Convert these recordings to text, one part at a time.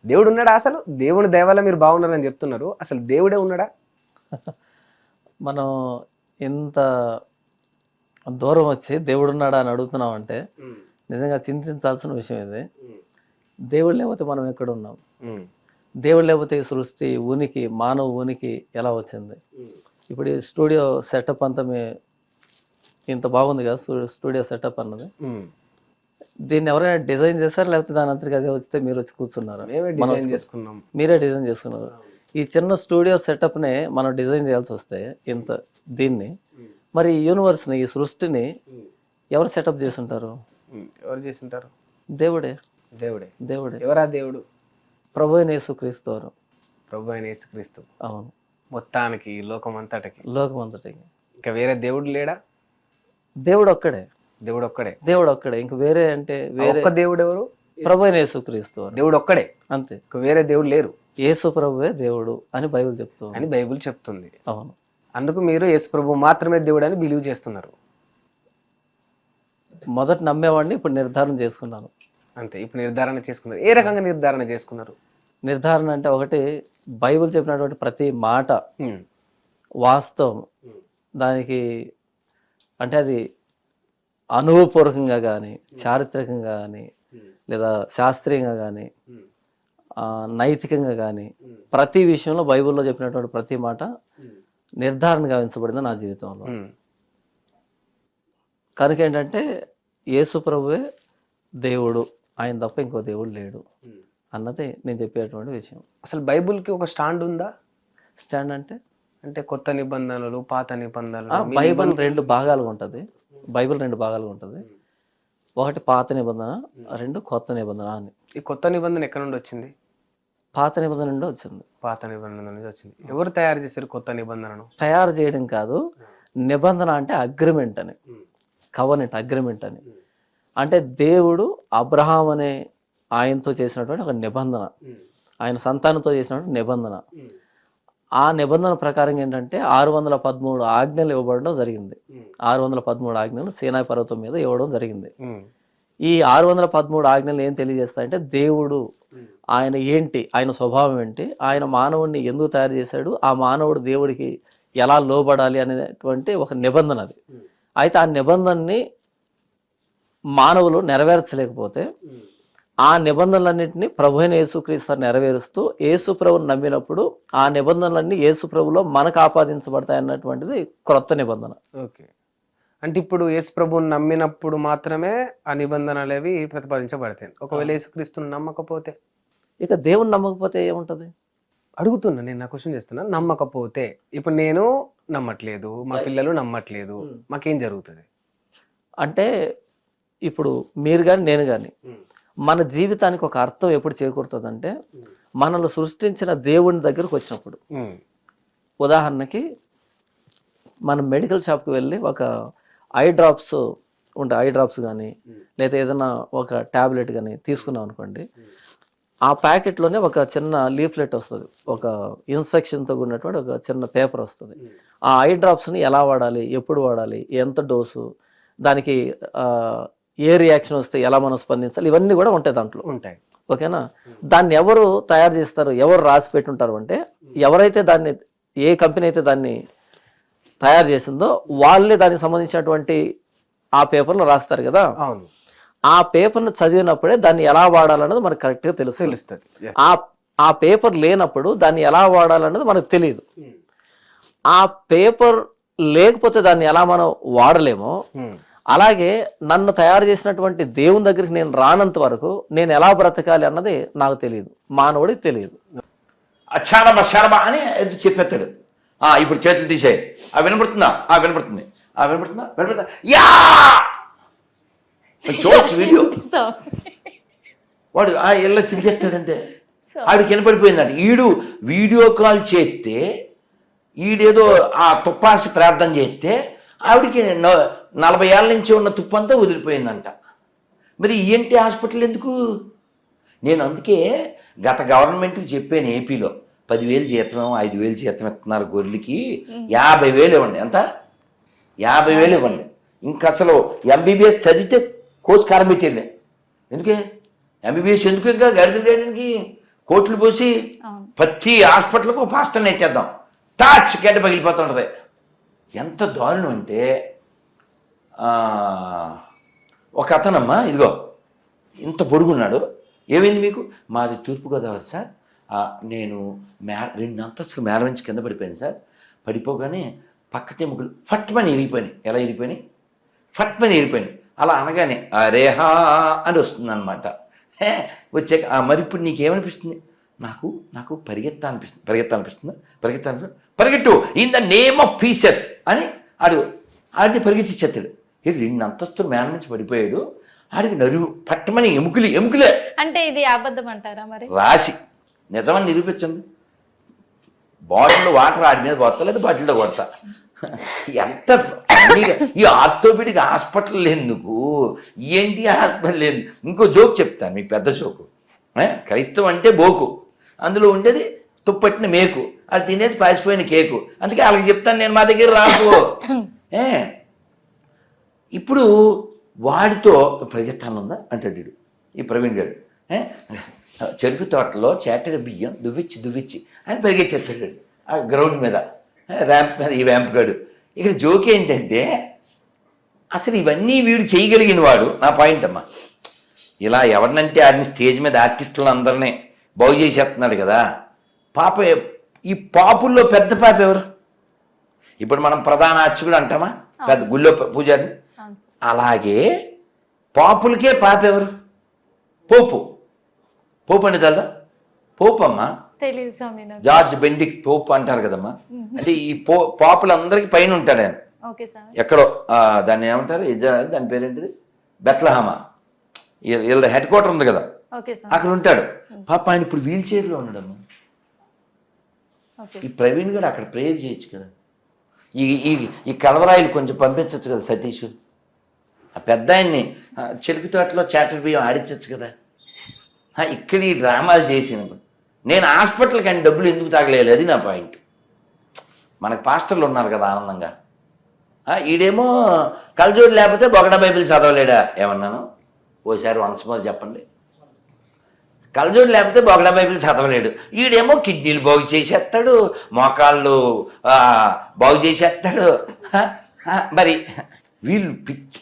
దేవుడు ఉన్నాడా? అసలు దేవుని దయ వల్ల మీరు బాగున్నారని చెప్తున్నారు, అసలు దేవుడే ఉన్నాడా? మనం ఇంత దూరం వచ్చి దేవుడు ఉన్నాడా అని అడుగుతున్నామంటే నిజంగా చింతించాల్సిన విషయం ఇది. దేవుడు లేకపోతే మనం ఎక్కడ ఉన్నాం? దేవుడు లేకపోతే ఈ సృష్టి ఉనికి, మానవ ఉనికి ఎలా వచ్చింది? ఇప్పుడు ఈ స్టూడియో సెటప్ అంతా ఇంత బాగుంది కదా స్టూడియో సెటప్ అన్నది. దీన్ని ఎవరైనా డిజైన్ చేశారు, లేకపోతే దాని అంతటికి అదే వస్తే మీరు వచ్చి కూర్చున్నారా? మీరే డిజైన్ చేసుకున్నారు. ఈ చిన్న స్టూడియో సెటప్నే మనం డిజైన్ చేయాల్సి వస్తే ఇంత దీన్ని, మరి ఈ యూనివర్స్ని, ఈ సృష్టిని ఎవరు సెటప్ చేసుంటారు? ఎవరు చేసింటారు? దేవుడే. దేవుడే. దేవుడే. ఎవరా దేవుడు? ప్రభు అయిన యేసుక్రీస్తు వారు. ప్రభు అయిన యేసుక్రీస్తు. అవును. మొత్తానికి లోకం అంతటికి. ఇంకా వేరే దేవుడు లేడా? దేవుడు ఒక్కడే. దేవుడు ఒక్కడే. దేవుడు ఒక్కడే. ఇంక వేరే అంటే వేరే దేవుడు ఎవరు? ప్రభు అయిన యేసుక్రీస్తు వారు. దేవుడు ఒక్కడే అంతే. ఇంకా వేరే దేవుడు లేరు. యేసు ప్రభువే దేవుడు అని బైబిల్ చెప్తుంది. అని బైబిల్ చెప్తుంది. అవును. అందుకు మీరు యేసు ప్రభు మాత్రమే దేవుడు అని బిలీవ్ చేస్తున్నారు. మొదట నమ్మేవాడిని, ఇప్పుడు నిర్ధారణ చేసుకున్నాను. అంతే. ఇప్పుడు నిర్ధారణ చేసుకున్నారు. ఏ రకంగా నిర్ధారణ చేసుకున్నారు? నిర్ధారణ అంటే ఒకటి, బైబిల్ చెప్పినటువంటి ప్రతి మాట వాస్తవం, దానికి అంటే అది అనుభవపూర్వకంగా కానీ, చారిత్రకంగా కానీ, లేదా శాస్త్రీయంగా కానీ, నైతికంగా కానీ, ప్రతి విషయంలో బైబిల్లో చెప్పినటువంటి ప్రతి మాట నిర్ధారణ గావించబడింది నా జీవితంలో. కనుక ఏంటంటే యేసు ప్రభువే దేవుడు, ఆయన తప్ప ఇంకో దేవుడు లేడు అన్నది నేను చెప్పేటువంటి విషయం. అసలు బైబిల్కి ఒక స్టాండ్ ఉందా? స్టాండ్ అంటే కొత్త నిబంధనలు, పాత నిబంధనలు. బైబిల్ రెండు భాగాలుగా ఉంటుంది. బైబిల్ రెండు భాగాలుగా ఉంటుంది. ఒకటి పాత నిబంధన, రెండు కొత్త నిబంధన అని. ఈ కొత్త నిబంధన ఎక్కడ నుండి వచ్చింది? పాత నిబంధన నుండి వచ్చింది. పాత నిబంధన నుంచి వచ్చింది. ఎవరు తయారు చేశారు కొత్త నిబంధనను? తయారు చేయడం కాదు, నిబంధన అంటే అగ్రిమెంట్ అని, కవనెంట్, అగ్రిమెంట్ అని. అంటే దేవుడు అబ్రహాం అనే ఆయనతో చేసినటువంటి ఒక నిబంధన, ఆయన సంతానంతో చేసినటువంటి నిబంధన. ఆ నిబంధన ప్రకారం ఏంటంటే 613 ఆజ్ఞలు ఇవ్వబడడం జరిగింది. 613 ఆజ్ఞలు సీనాయి పర్వతం మీద ఇవ్వడం జరిగింది. ఈ 613 ఆజ్ఞలు ఏం తెలియజేస్తాయంటే దేవుడు ఆయన ఏంటి, ఆయన స్వభావం ఏంటి, ఆయన మానవుడిని ఎందుకు తయారు చేశాడు, ఆ మానవుడు దేవుడికి ఎలా లోబడాలి అనేటువంటి ఒక నిబంధన అది. అయితే ఆ నిబంధనని మానవులు నెరవేర్చలేకపోతే ఆ నిబంధనలన్నింటినీ ప్రభు అయిన యేసుక్రీస్తు నెరవేరుస్తూ యేసు ప్రభుని నమ్మినప్పుడు ఆ నిబంధనలన్నీ యేసు ప్రభులో మనకు ఆపాదించబడతాయి అన్నటువంటిది క్రొత్త నిబంధన. ఓకే. అంటే ఇప్పుడు యేసు ప్రభుని నమ్మినప్పుడు మాత్రమే ఆ నిబంధనలు అవి ప్రతిపాదించబడతాయి. ఒకవేళ యేసుక్రీస్తుని నమ్మకపోతే, ఇక దేవుని నమ్మకపోతే ఏముంటది? అడుగుతున్నా, నేను నా క్వశ్చన్ చేస్తున్నా. నమ్మకపోతే, ఇప్పుడు నేను నమ్మట్లేదు, మా పిల్లలు నమ్మట్లేదు, మాకేం జరుగుతుంది? అంటే ఇప్పుడు మీరు కానీ నేను కానీ మన జీవితానికి ఒక అర్థం ఎప్పుడు చేకూరుతుందంటే మనల్ని సృష్టించిన దేవుని దగ్గరకు వచ్చినప్పుడు. ఉదాహరణకి మనం మెడికల్ షాప్కి వెళ్ళి ఒక ఐ డ్రాప్స్ కానీ లేదా ఏదైనా ఒక ట్యాబ్లెట్ కానీ తీసుకున్నాం అనుకోండి, ఆ ప్యాకెట్లోనే ఒక చిన్న లీఫ్లెట్ వస్తుంది, ఒక ఇన్స్ట్రక్షన్తో ఉన్నటువంటి ఒక చిన్న పేపర్ వస్తుంది. ఆ ఐ డ్రాప్స్ని ఎలా వాడాలి, ఎప్పుడు వాడాలి, ఎంత డోసు, దానికి ఏ రియాక్షన్ వస్తే ఎలా మనం స్పందించాలి, ఇవన్నీ కూడా ఉంటాయి దాంట్లో. ఉంటాయి. ఓకేనా? దాన్ని ఎవరు తయారు చేస్తారు, ఎవరు రాసి పెట్టుంటారు అంటే ఎవరైతే దాన్ని, ఏ కంపెనీ అయితే దాన్ని తయారు చేసిందో వాళ్ళే దానికి సంబంధించినటువంటి ఆ పేపర్లో రాస్తారు కదా. అవును. ఆ పేపర్ను చదివినప్పుడే దాన్ని ఎలా వాడాలన్నది మనకు కరెక్ట్గా తెలుస్తుంది. ఆ పేపర్ లేనప్పుడు దాన్ని ఎలా వాడాలన్నది మనకు తెలియదు. ఆ పేపర్ లేకపోతే దాన్ని ఎలా మనం వాడలేమో, అలాగే నన్ను తయారు చేసినటువంటి దేవుని దగ్గరికి నేను రానంత వరకు నేను ఎలా బ్రతకాలి అన్నది నాకు తెలియదు, మానవుడికి తెలియదు. అచ్చానమా శానమా అని చెప్పేస్తాడు. ఇప్పుడు చేతులు తీసేయి. వినపడుతుందా? వినపడుతుంది. వినపడుతుందా? యా చూడొచ్చు వీడియో. వాడు ఇళ్ళ తిరిగేస్తాడంటే ఆడికి వినపడిపోయిందంట. వీడియో కాల్ చేస్తే ఈడేదో ఆ తుప్పాసి ప్రార్థన చేస్తే ఆవిడికి 40 ఏళ్ళ నుంచి ఉన్న తుప్పంతా వదిలిపోయిందంట. మరి ఈఎన్టీ హాస్పిటల్ ఎందుకు? నేను అందుకే గత గవర్నమెంట్కి చెప్పాను, ఏపీలో 10,000 జీతం 5,000 జీతం ఇస్తున్నారు గొర్రెలకి, 50,000 ఇవ్వండి. ఎంత? 50,000 ఇవ్వండి. ఇంక అసలు ఎంబీబీఎస్ చదివితే కోర్స్ కారం పెట్టేళ్ళే. ఎందుకే ఎంబీబీఎస్ ఎందుకు? ఇంకా గడిదలు చేయడానికి కోట్లు పోసి ప్రతి హాస్పిటల్కు పాస్టర్ నెట్టేద్దాం, టాచ్ గడ్డ పగిలిపోతుంటది. ఎంత దారుణం అంటే ఒక అతనమ్మా ఇదిగో ఇంత పొడుగున్నాడు, ఏమైంది మీకు? మాది తూర్పుగోదావరి సార్, నేను 2 అంతస్తులు మేర నుంచి కింద పడిపోయాను సార్. పడిపోగానే పక్కటే ముగ్గులు ఫట్మని ఇరిగిపోయినాయి. ఎలా ఇరిగిపోయినాయి? ఫట్మని ఇరిగిపోయినాయి. అలా అనగానే అరేహా అని వస్తుంది అనమాట. వచ్చాక మరి ఇప్పుడు నీకేమనిపిస్తుంది? నాకు పరిగెత్తాలనిపిస్తుంది. పరిగెట్టు in the name of pieces అని ఆడిని పరిగెత్తిచ్చేస్తాడు. 2 అంతస్తులు మేడ నుంచి పడిపోయాడు, ఆడికి నరువు పట్టమని ఎముకలే. అంటే ఇది అబద్ధం అంటారా? మరి రాసి నిజమని నిరూపించండి. బాటిల్లో వాటర్ ఆడి మీద కొడతా, లేదా బాటిల్లో కొడతా. ఎంత ఈ ఆర్థోపెడిక్ హాస్పిటల్ ఎందుకు, ఏంటి హాస్పిటల్ లేదు. ఇంకో జోక్ చెప్తాను మీకు, పెద్ద జోకు. క్రైస్తవం అంటే బోకు, అందులో ఉండేది తుప్పట్టిన మేకు, అది తినేది పాసిపోయిన కేకు. అందుకే వాళ్ళకి చెప్తాను నేను, మా దగ్గర రాకు. ఇప్పుడు వాడితో పరిగెత్తానుందా అంటాడు ఈ ప్రవీణ్ గారు. చెరుకు తోటలో చేటడి బియ్యం దువ్విచ్చి అని పరిగెట్టేస్తాడు ఆ గ్రౌండ్ మీద, ర్యాంప్ మీద. ఈ ర్యాంప్ గాడు ఇక్కడ జోక్ ఏంటంటే, అసలు ఇవన్నీ వీడు చేయగలిగిన వాడు. నా పాయింట్ అమ్మా, ఇలా ఎవరినంటే ఆడిని స్టేజ్ మీద ఆర్టిస్టులను అందరినీ బాగు చేసేస్తున్నాడు కదా. పాప ఈ పాపుల్లో పెద్ద పాప ఎవరు? ఇప్పుడు మనం ప్రధాన అర్చకుడు అంటామా, పెద్ద గుళ్ళో పూజారి. అలాగే పాపులకే పాప ఎవరు? పోపు అని తెలదా? పోపు అమ్మా, జార్జ్ బెండిక్ పోప్ అంటారు కదమ్మా. అంటే ఈ పాపులందరికీ పైన ఉంటాడు ఆయన, ఎక్కడో దాన్ని ఏమంటారు, దాని పేరేంటిది, బెత్లహేమ, వీళ్ళ హెడ్ క్వార్టర్ ఉంది కదా, అక్కడ ఉంటాడు. పాప ఆయన ఇప్పుడు వీల్ చైర్లో ఉన్నాడమ్మా. ఈ ప్రవీణ్ గారు అక్కడ ప్రేయర్ చేయొచ్చు కదా. ఈ కలవరాయిలు కొంచెం పంపించచ్చు కదా సతీష్. ఆ పెద్ద ఆయన్ని చెరుకు తోటలో చాటర్ బియ్యం ఆడించచ్చు కదా. ఇక్కడ ఈ డ్రామాలు చేసినప్పుడు నేను హాస్పిటల్కి ఆయన డబ్బులు ఎందుకు తాగలేదు, అది నా పాయింట్. మనకు పాస్టర్లు ఉన్నారు కదా ఆనందంగా. ఈడేమో కలజోడు లేకపోతే బొగడ బైబిల్ చదవలేడా ఏమన్నాను? ఓసారి వన్స్ మోర్ చెప్పండి. కలజోడు లేకపోతే బొగడ బైబిల్ చదవలేడు. ఈడేమో కిడ్నీలు బాగు చేసేస్తాడు, మోకాళ్ళు బాగు చేసేస్తాడు. మరి వీళ్ళు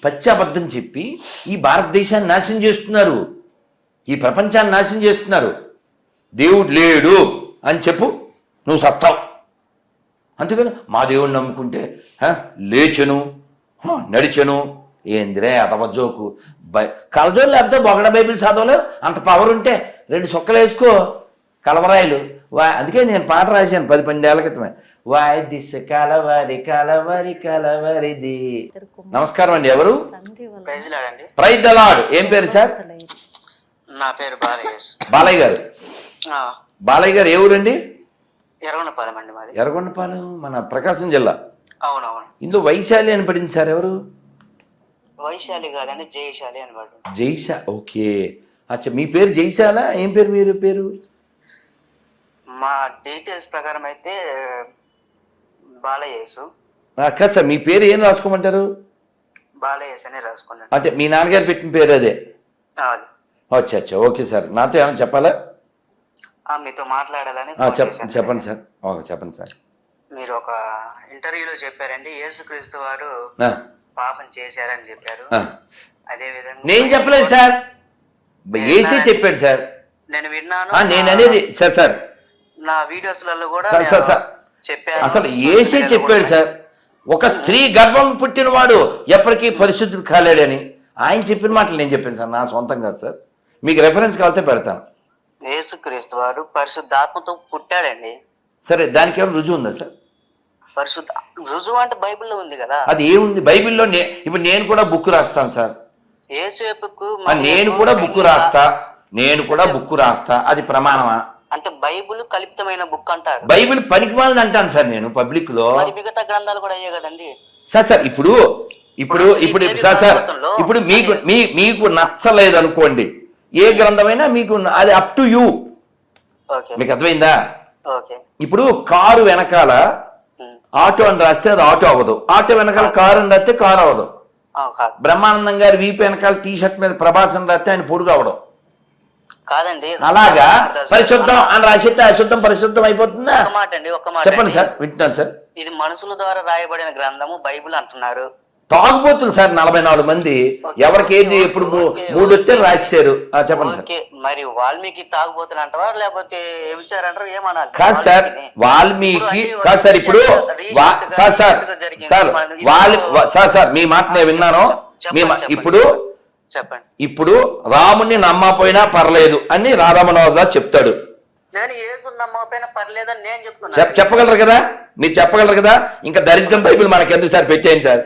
పచ్చి అబద్ధం చెప్పి ఈ భారతదేశాన్ని నాశనం చేస్తున్నారు, ఈ ప్రపంచాన్ని నాశనం చేస్తున్నారు. దేవుడు లేడు అని చెప్పు, నువ్వు సత్తావు. అందుకని మా దేవుడిని నమ్ముకుంటే లేచెను నడిచెను. ఏందిరే అటవజోకు. కలజోడు లేకపోతే బొగడ బైబిల్ చదవలేవు. అంత పవర్ ఉంటే 2 సుక్కలు వేసుకో కలవరాయిలు. అందుకే నేను పాట రాశాను 10-12 ఏళ్ల క్రితమే. వాయ్ దిస్ కలవరి కలవరి కలవరిది. నమస్కారం అండి, ఎవరు? Praise the Lord. ఏం పేరు సార్? నా పేరు బాలయ్య గారు. బాలయ్య గారు ఏ ఊరండి? ఎర్రగొండపాలెం అండి మాది. ఎర్రగొండపాలెం మన ప్రకాశం జిల్లా. అవునవును. ఇందులో వైశాలి అని పడింది సార్, ఎవరు? వైశాలి కాదండి, జయశాలి అని పడు. జైశా, ఓకే. అచ్చా, మీ పేరు జైశాలా? ఏం పేరు మీరు పేరు? మా డీటెయిల్స్ ప్రకారం అయితే బాలయేసు. కాదు సార్, మీ పేరు ఏం రాసుకోమంటారు? బాలయేసు అని రాసుకున్నాను. అంటే మీ నాన్నగారు పెట్టిన పేరు అదే? అది. అచ్చా అచ్చా, ఓకే సార్. నాతో ఏమైనా చెప్పాలా? మీతో మాట్లాడాలని చెప్పండి సార్. ఓకే, చెప్పండి సార్. మీరు ఒక ఇంటర్వ్యూలో చెప్పారండి, యేసుక్రీస్తు వారు పాపం చేశారని చెప్పారు. అదే విధంగా నేను చెప్పలేదు సార్, ఏసీ చెప్పాడు సార్. నేను విన్నాను. నేను అనేది సార్ నా వీడియోస్లలో కూడా చెప్పాను. అసలు ఏసీ చెప్పాడు సార్, ఒక స్త్రీ గర్భం పుట్టినవాడు ఎప్పటికీ పరిశుద్ధుడు కాలేడని ఆయన చెప్పిన మాటలు నేను చెప్పాను సార్, నా సొంతం కాదు సార్. మీకు రెఫరెన్స్ కావాలంటే పెడతాను. యేసుక్రీస్తు వారు పరిశుద్ధాత్మతో పుట్టాడండి. సరే, దానికి ఏమైనా రుజువు ఉందా సార్? పరిశుద్ధ రుజువు అంటే బైబిల్లో ఉంది కదా. అది ఏముంది బైబిల్లో? ఇప్పుడు నేను కూడా బుక్ రాస్తాను సార్. నేను కూడా బుక్ రాస్తా, అది ప్రమాణమా? అంటే బైబిల్ కల్పితమైన బుక్ అంటారు. బైబిల్ పనికిమాలని అంటాను సార్ నేను పబ్లిక్ లో. మిగతా గ్రంథాలు కూడా అయ్యే కదండి సార్. ఇప్పుడు సార్ ఇప్పుడు మీకు నచ్చలేదు అనుకోండి, ఏ గ్రంథమైనా మీకు అది అప్ టు యూ. మీకు అర్థమైందా? ఇప్పుడు కారు వెనకాల ఆటో అని రాస్తే అది ఆటో అవ్వదు, ఆటో వెనకాల కారు అని రాస్తే కారు అవ్వదు. బ్రహ్మానందం గారి వీపు వెనకాల టీ షర్ట్ మీద ప్రభాస్ అని రాస్తే ఆయన పొడుగు అవ్వడం. కాదండి, అలాగా పరిశుద్ధం అని రాసిస్తే అశుద్ధం పరిశుద్ధం అయిపోతుందా? ఒక మాట అండి, ఒక మాట చెప్పండి అండి. సార్, వింటున్నాను సార్. ఇది మనుషుల ద్వారా రాయబడిన గ్రంథము బైబిల్ అంటున్నారు. తాగుబోతులు సార్ 44 మంది, ఎవరికి ఏది ఎప్పుడు 3 వస్తే రాశారు. చెప్పండి సార్. ఓకే, మరి వాల్మీకి తాగుబోతులు అంటారా లేకపోతే వ్యభిచారం అంటారా, ఏమనాలి? కాదు సార్, వాల్మీకి కాదు సార్. ఇప్పుడు సార్ సార్ సార్ సార్ మీ మాట నేను విన్నాను. ఇప్పుడు చెప్పండి. ఇప్పుడు రాముని నమ్మపోయినా పర్లేదు అని రాధామనోహర్ చెప్తాడు. నేను యేసు నమ్మకపోయినా పర్లేదని నేను చెప్తున్నా. చెప్పగలరు కదా, మీరు చెప్పగలరు కదా. ఇంకా దరిద్రం బైబిల్ మనకెందుకు సార్, పెట్టేయండి సార్.